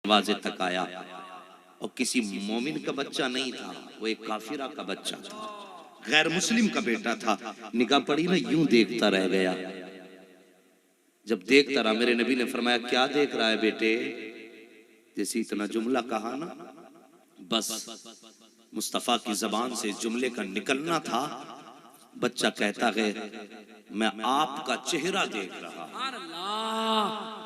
دروازے تک آیا اور کسی مومن کا بچہ نہیں تھا، وہ ایک کافرہ کا بچہ تھا، غیر مسلم کا بیٹا تھا۔ نگاہ پڑی نا، یوں دیکھتا رہ گیا۔ جب دیکھتا رہا، میرے نبی نے فرمایا کیا دیکھ رہا ہے بیٹے؟ جیسے اتنا جملہ کہا نا، بس مصطفیٰ کی زبان سے جملے کا نکلنا تھا، بچہ کہتا ہے میں آپ کا چہرہ دیکھ رہا ہوں۔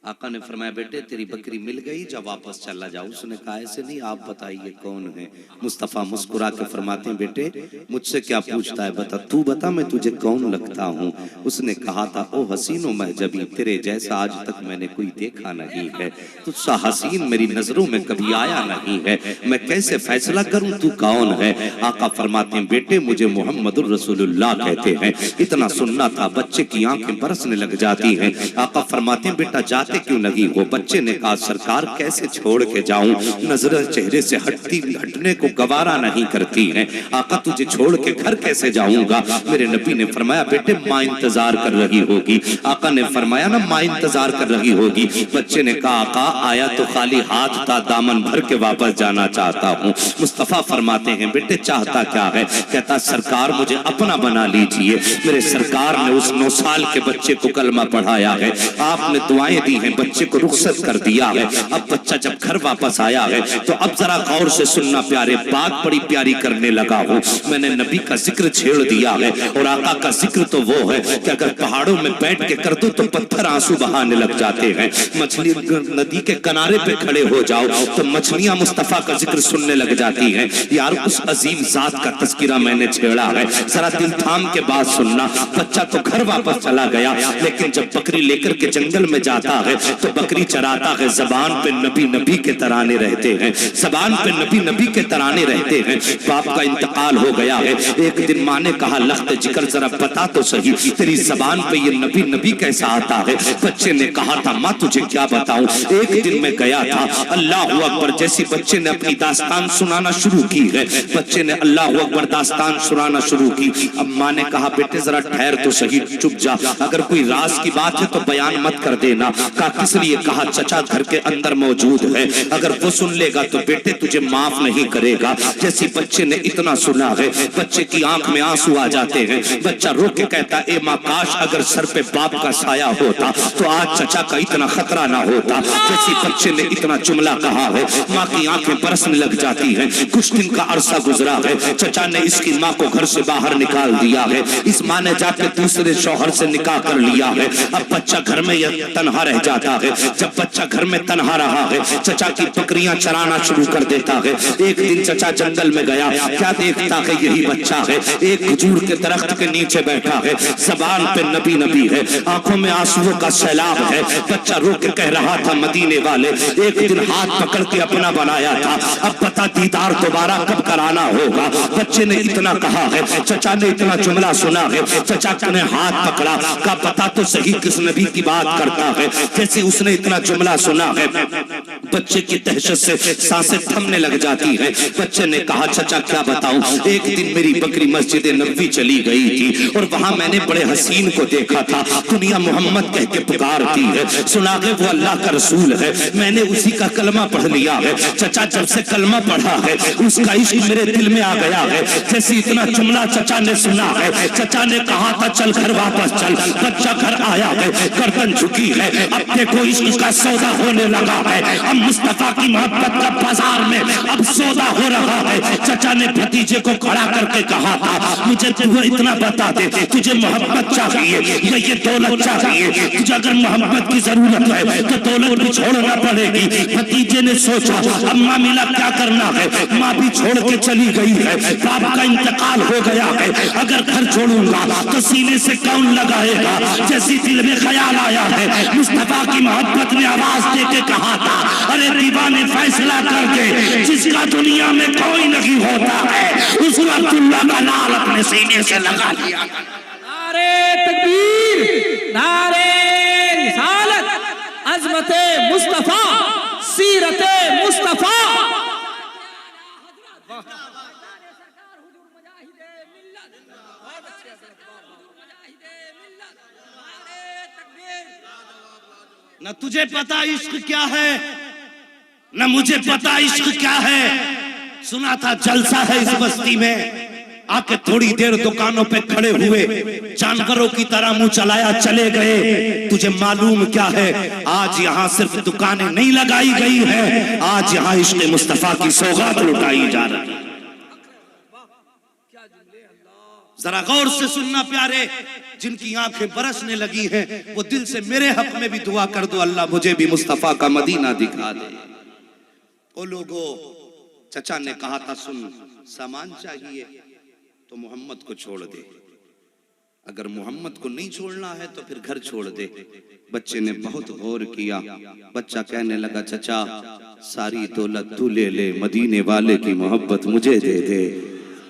آقا نے فرمایا بیٹے تیری بکری مل گئی، جب واپس چلا جاؤ۔ اس نے کہا ایسے نہیں، آپ بتائیے کون ہے؟ مصطفیٰ مسکرا کے فرماتے ہیں بیٹے مجھ سے کیا پوچھتا ہے، بتا تو بتا میں تجھے کون لگتا ہوں؟ اس نے کہا تھا او حسین و مہجبی، تیرے جیسا آج تک میں نے کوئی دیکھا نہیں ہے، تجھ سا حسین میری نظروں میں کبھی آیا نہیں ہے، میں کیسے فیصلہ کروں تو کون ہے؟ آقا فرماتے ہیں بیٹے مجھے محمد الرسول اللہ کہتے ہیں۔ اتنا سننا تھا، بچے کی آنکھیں برسنے لگ جاتی ہیں۔ آقا فرماتے ہیں بیٹا جاتے کیوں لگی ہو؟ بچے نے کہا سرکار کیسے چھوڑ کے جاؤں، نظریں چہرے سے ہٹنے کو گوارا نہیں کرتی ہیں۔ آقا تجھے چھوڑ کے گھر کیسے جاؤں گا؟ میرے نبی نے فرمایا بیٹے ماں انتظار کر رہی ہوگی۔ آقا نے فرمایا نا ماں انتظار کر رہی ہوگی۔ بچے نے کہا آقا آیا تو خالی ہاتھ تھا، دامن بھر کے واپس جانا چاہتا ہوں۔ مصطفیٰ فرماتے ہیں بیٹے چاہتا کیا ہے؟ کہتا سرکار مجھے اپنا بنا لیجئے۔ میرے سرکار نے اس 9 سال کے بچے کو کلمہ پڑھایا ہے، آپ نے دعائیں دی ہیں، بچے کو رخصت کر دیا ہے۔ اب بچہ جب گھر واپس آیا ہے تو اب ذرا غور سے سننا پیارے، بات بڑی پیاری کرنے لگا ہوں۔ میں نے نبی کا ذکر چھیڑ دیا ہے، اور آقا کا ذکر تو وہ ہے کہ اگر پہاڑوں میں بیٹھ کے کر دو تو پتھر آنسو بہانے لگ جاتے ہیں، مچھلی ندی کے کنارے پہ کھڑے ہو جاؤ تو مچھلیاں مصطفیٰ کا ذکر سننے لگ جاتی ہیں۔ یار اس عظیم ذات کا تذکرہ میں نے چھیڑا ہے، ذرا دل تھام کے بات سننا۔ بچہ تو گھر واپس چلا گیا، لیکن جب بکری لے کر کے جنگل میں جاتا ہے تو بکری چراتا ہے، زبان پہ نبی نبی کے ترانے رہتے ہیں، زبان پہ نبی نبی کے ترانے رہتے ہیں۔ باپ کا انتقال ہو گیا ہے، ایک دن ماں نے کہا لخت جگر ذرا بتا تو صحیح تیری زبان پہ یہ نبی نبی کیسا آتا ہے؟ بچے نے کہا تھا ماں تجھے کیا بتاؤں، ایک دن میں گیا تھا، اللہ اکبر جیسی بچے نے اپنی داستان سنانا شروع کی ہے، بچے نے اللہ اکبر داستان سنانا شروع کی۔ اب ماں نے کہا بیٹے ذرا ٹھہر تو صحیح، چپ جا، اگر کوئی راز کی بات ہے تو بیان مت کر دینا۔ کہا کس لیے؟ کہا چچا گھر کے اندر موجود ہے، اگر وہ سن لے گا تو بیٹے تجھے معاف نہیں کرے گا۔ جیسی بچے نے اتنا سنا ہے، بچے کی آنکھ میں آنسو آ جاتے ہیں، بچہ رو کے کہتا اے ماں کاش اگر سر پہ باپ کا سایہ ہوتا تو آج چچا کا اتنا خطرہ نہ ہوتا۔ جیسی بچے نے اتنا جملہ کہا ہے، ماں کی آنکھیں برسنے لگ جاتی ہیں۔ کچھ دن کا عرصہ گزرا ہے، چچا نے اس کی ماں کو گھر سے باہر نکال دیا ہے، اس ماں نے جا کے دوسرے شوہر سے نکاح کر لیا ہے۔ اب بچہ گھر میں تنہا رہ جاتا ہے، جب بچہ گھر میں تنہا رہا ہے چچا کی بکریاں چرانا شروع کر دیتا ہے۔ ایک دن چچا جنگل میں گیا، کیا دیکھتا ہے یہی بچہ ہے، ایک کھجور کے درخت کے نیچے بیٹھا ہے، زبان پہ نبی نبی ہے، آنکھوں میں آنسوؤں کا سیلاب ہے۔ بچہ رو کے کہہ رہا تھا مدینے والے ایک دن ہاتھ پکڑ کے اپنا بنایا تھا، اب بتا دیدار دوبارہ کب کرانا ہوگا؟ بچے نے اتنا کہا ہے، چچا نے اتنا جملہ سنا ہے، چچا نے ہاتھ پکڑا، کہا بتا تو صحیح کس نبی کی بات کرتا ہے؟ جیسے اس نے اتنا جملہ سنا ہے بچے کی دہشت سے سانسیں تھمنے لگ جاتی ہیں۔ بچے نے کہا چچا کیا بتاؤں، ایک دن میری بکری مسجد نبوی چلی گئی تھی اور وہاں میں نے بڑے حسین کو دیکھا تھا، دنیا محمد کہہ کے پکارتی ہے، سنا کہ وہ اللہ کا رسول ہے، میں نے اسی کا کلمہ پڑھ لیا ہے۔ چچا جب سے کلمہ پڑھا ہے اس کا عشق میرے دل میں آ گیا ہے۔ جیسے اتنا جملہ چچا نے سنا ہے، چچا نے کہا تھا چل گھر واپس چل۔ بچہ گھر آیا ہے، گردن جھکی ہے، اب دیکھو عشق کا سودا ہونے لگا ہے، اب مصطفیٰ کی محبت کا بازار میں اب سودا ہو رہا ہے۔ چچا نے بھتیجے کو کھڑا کر کے کہا تھا مجھے تو اتنا بتا دے تجھے محبت چاہیے یا یہ دولت چاہیے؟ تجھے اگر محبت کی ضرورت ہے تو دولت بھی چھوڑنا پڑے گی۔ بھتیجے نے سوچا اماں ملا کیا کرنا ہے، ماں بھی چھوڑ کے چلی گئی ہے، باپ کا انتقال ہو گیا ہے، اگر گھر چھوڑوں گا تو سینے سے کون لگائے گا؟ جیسی دل میں خیال آیا ہے مصطفیٰ کی محبت نے آواز دے کے کہا تھا ارے دیوانے فیصلہ کر کے جس کا دنیا میں کوئی نہیں ہوتا ہے اس وقت اللہ کا لال اپنے سینے سے لگا لیا۔ نعرے تکبیر، نعرے رسالت، عظمت مصطفیٰ، سیرت مصطفیٰ۔ न तुझे पता इश्क क्या है, न मुझे पता इश्क क्या है। सुना था जलसा है इस बस्ती में, आके थोड़ी देर दुकानों पे खड़े हुए, जानवरों की तरह मुंह चलाया चले गए। तुझे मालूम क्या है, आज यहाँ सिर्फ दुकानें नहीं लगाई गई है, आज यहाँ इश्क मुस्तफा की सौगात लुटाई जा रही है। जरा गौर से सुनना प्यारे, जिनकी आंखें बरसने लगी हैं, वो दिल से मेरे हक में भी दुआ कर दो, अल्लाह मुझे भी मुस्तफा का मदीना दिखा दे। ओ लोगो, चचा ने कहा था सुन, सामान चाहिए तो मोहम्मद को छोड़ दे, अगर मोहम्मद को नहीं छोड़ना है तो फिर घर छोड़ दे। बच्चे ने बहुत गौर किया, बच्चा कहने लगा चचा सारी दौलत तू ले ले, मदीने वाले की मोहब्बत मुझे दे दे।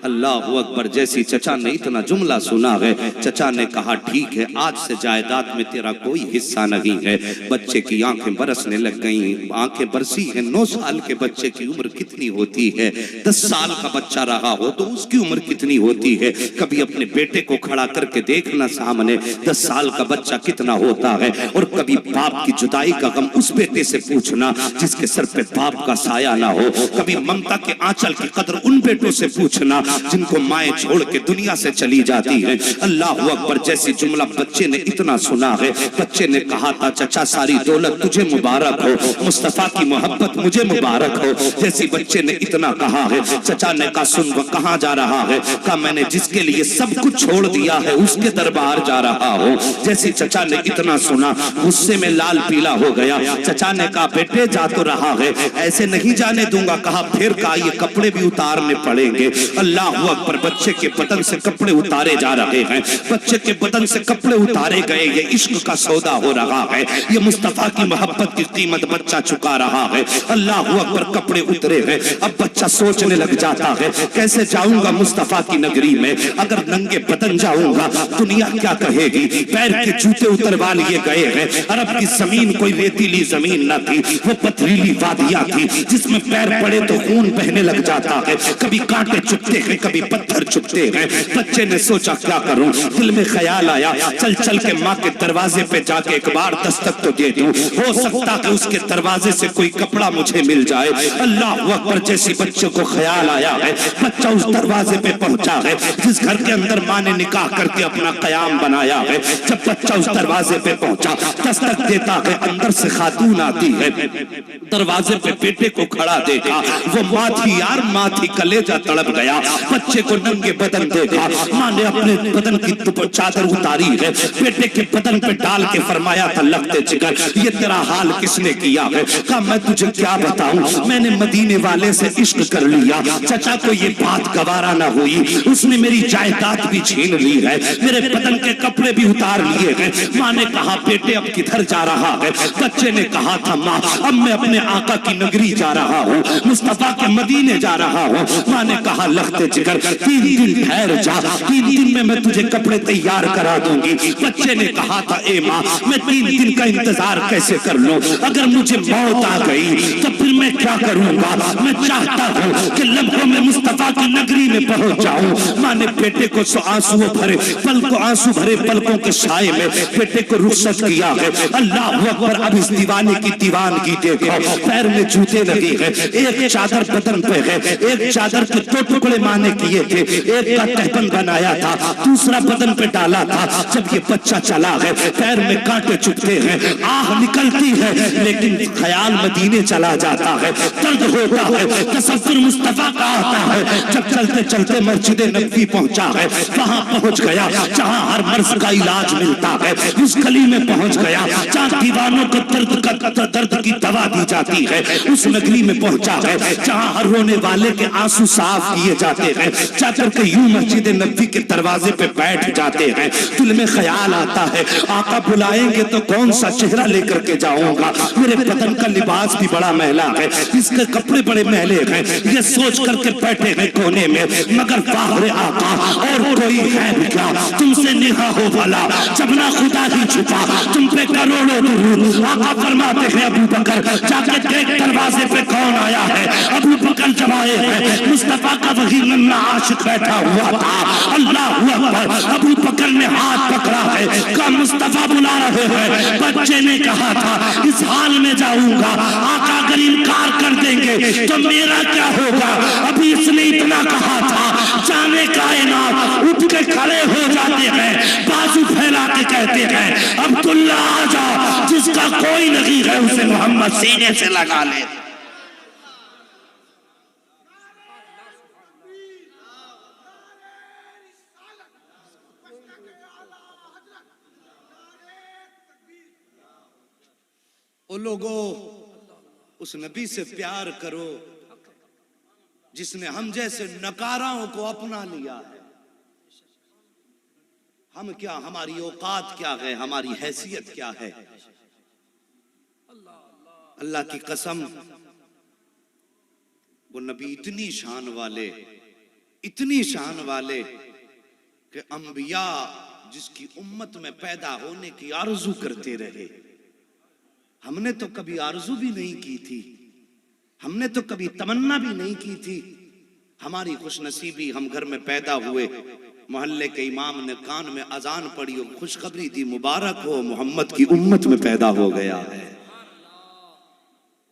अल्लाह अकबर। जैसी चचा ने इतना जुमला सुना है, चचा ने कहा ठीक है, आज से जायदाद में तेरा कोई हिस्सा नहीं है। बच्चे की आंखें बरसने लग गईं, आंखें बरसी हैं। 9 साल के बच्चे की उम्र कितनी होती है, 10 साल का बच्चा रहा हो तो उसकी उम्र कितनी होती है। कभी अपने बेटे को खड़ा करके देखना सामने, 10 साल का बच्चा कितना होता है। और कभी बाप की जुदाई का गम उस बेटे से पूछना जिसके सर पे बाप का साया ना हो। कभी ममता के आंचल की कदर उन बेटों से पूछना जिनको माएं छोड़ के दुनिया से चली जाती है। अल्लाह अकबर। जैसी जुमला बच्चे ने इतना सुना है, बच्चे ने कहा था चचा सारी दौलत तुझे मुबारक हो, मुस्तफा की मोहब्बत मुझे मुबारक हो। जैसी बच्चे ने इतना कहा है, चचा ने कहा सुन वो कहाँ जा रहा है, कहा मैंने जिसके लिए सब कुछ छोड़ दिया है उसके दरबार जा रहा हूँ। जैसी चचा ने इतना सुना, गुस्से में लाल पीला हो गया। चचा ने कहा बेटे जा तो रहा है, ऐसे नहीं जाने दूंगा। कहा फिर कहा ये कपड़े भी उतारने पड़ेंगे। अल्लाह अकबर। बच्चे के बदन से कपड़े उतारे जा रहे हैं, बच्चे के बदन से कपड़े उतारे गए। ये इश्क का सौदा हो रहा है, ये मुस्तफा की मोहब्बत की कीमत बच्चा चुका रहा है। अल्लाह अकबर। कपड़े उतरे हैं, अब बच्चा सोचने लग जाता है कैसे जाऊंगा मुस्तफा की नगरी में, अगर नंगे बदन जाऊंगा दुनिया क्या कहेगी। पैर के जूते उतरवा लिए गए हैं। अरब की जमीन कोई रेतीली जमीन न थी, वो पथरीली वादियां थी जिसमें पैर पड़े तो खून बहने लग जाता है। कभी कांटे चुभते हैं, कभी पत्थर चुभते हैं। बच्चे ने सोचा क्या करूं, दिल में ख्याल आया चल चल के माँ के दरवाजे पे जाके एक बार दस्तक तो दे दूं, हो सकता है उसके दरवाजे से कोई कपड़ा मुझे मिल जाए। अल्लाह अकबर। जैसी बच्चे को ख्याल आया है, बच्चा उस दरवाजे पे पहुंचा है जिस घर के अंदर माँ ने निकाह करके अपना कयाम बनाया है। जब बच्चा उस दरवाजे पे पहुंचा, दस्तक देता है, अंदर से खातून आती है। दरवाजे पे बेटे को खड़ा देखा, वो माँ थी यार, माँ थी, कलेजा तड़प गया। बच्चे को नंगे बदन देखा, माँ ने अपने बदन की चादर उतारी है, बेटे के बदन पे डाल के फरमाया था लगते जिगर ये तेरा हाल किसने किया है। कहा मैं तुझे क्या बताऊं, मैंने मदीने वाले से इश्क कर लिया। चचा को ये बात गवारा ना हुई, उसने मेरी जायदाद भी छीन ली है, मेरे बदन के कपड़े भी उतार लिए हैं। माँ ने कहा बेटे अब किधर जा रहा है। बच्चे ने कहा था माँ अब मैं अपने आका की नगरी जा रहा हूँ, मुस्तफा के मदीने जा रहा हूँ। माँ ने कहा लगते जिगर 3 दिन ठहर जा, 3 दिन में मैं तुझे कपड़े तैयार करा दूंगी। बच्चे ने कहा था ए माँ मैं 3 दिन का इंतजार कैसे कर लूं, अगर मुझे मौत आ गई तो फिर मैं क्या करूंगा। मैं चाहता हूँ कि लम्हों में मुस्तफा की नगरी में पहुंच जाऊं। माँ ने बेटे को आंसुओं भरे आंसू भरे पलकों के साए में बेटे को रुखसत किया है। अल्लाह अकबर। अब इस दीवाने की दीवानगी देखो, पैर में जूते लगे हैं, एक चादर बदन पे है, एक चादर के 2 टुकड़े माँ ने किए थे, एक का तहबन बनाया था, दूसरा बदन पे डाला था। जब ये बच्चा चला है, पैर में कांटे चुभते हैं, आह निकलती है, लेकिन ख्याल मदीने चला जाता है, दर्द होता है, तसव्वुर मुस्तफा का आता है। जब चलते चलते मस्जिद नबवी पहुंचा है, वहां पहुंच गया जहां हर मर्ज का इलाज मिलता है। उस गली में पहुंच गया जहां दीवानों को दर्द की दवा दी जाती है। उस नगरी में पहुंचा है जहां हर रोने वाले के आंसू साफ किए जाते हैं। जाकर के यूं मस्जिद नबवी के दरवाजे पे बैठ जाते हैं। दिल में ख्याल आता है आका बुलाएंगे तो कौन सा चेहरा लेकर के जाऊंगा, मेरे बदन का लिबास भी बड़ा मैला है, इसके कपड़े बड़े मैले हैं। ये सोच करके बैठे हैं कोने में, मगर वाह रे आका और कोई है भी क्या तुमसे निगाह हो भला, जब ना खुदा ही छुपा तुम पे करोड़ों दुरूद। आका फरमाते हैं अबू बकर जाके देख दरवाजे पे कौन आया है। अबू बकर जब आया रहे हैं। मुस्तफा का वही नन्हा आशिक बैठा हुआ था। अल्लाह अकबर। अबू बकर ने हाथ पकड़ा है, कहा मुस्तफा बुला रहे हैं। बच्चे ने कहा था इस हाल में जाऊंगा, आका अगर इनकार कर देंगे तो मेरा क्या होगा। अभी इसने इतना कहा था, जाने कायनात उठ के खड़े हो जाते हैं, बाजू फैला के कहते हैं अब्दुल्ला आजा, जिसका कोई नहीं है उसे मोहम्मद सीने से लगा ले। ओ लोगो, उस नबी से प्यार करो जिसने हम जैसे नकाराओं को अपना लिया है। हम क्या, हमारी औकात क्या है, हमारी हैसियत क्या है। अल्लाह की कसम, वो नबी इतनी शान वाले, इतनी शान वाले कि अंबिया जिसकी उम्मत में पैदा होने की आरज़ू करते रहे। हमने तो कभी आरज़ू भी नहीं की थी, हमने तो कभी तमन्ना भी नहीं की थी। हमारी खुशनसीबी, हम घर में पैदा हुए, मोहल्ले के इमाम ने कान में अजान पढ़ी और खुशखबरी दी, मुबारक हो मोहम्मद की उम्मत में पैदा हो गया है।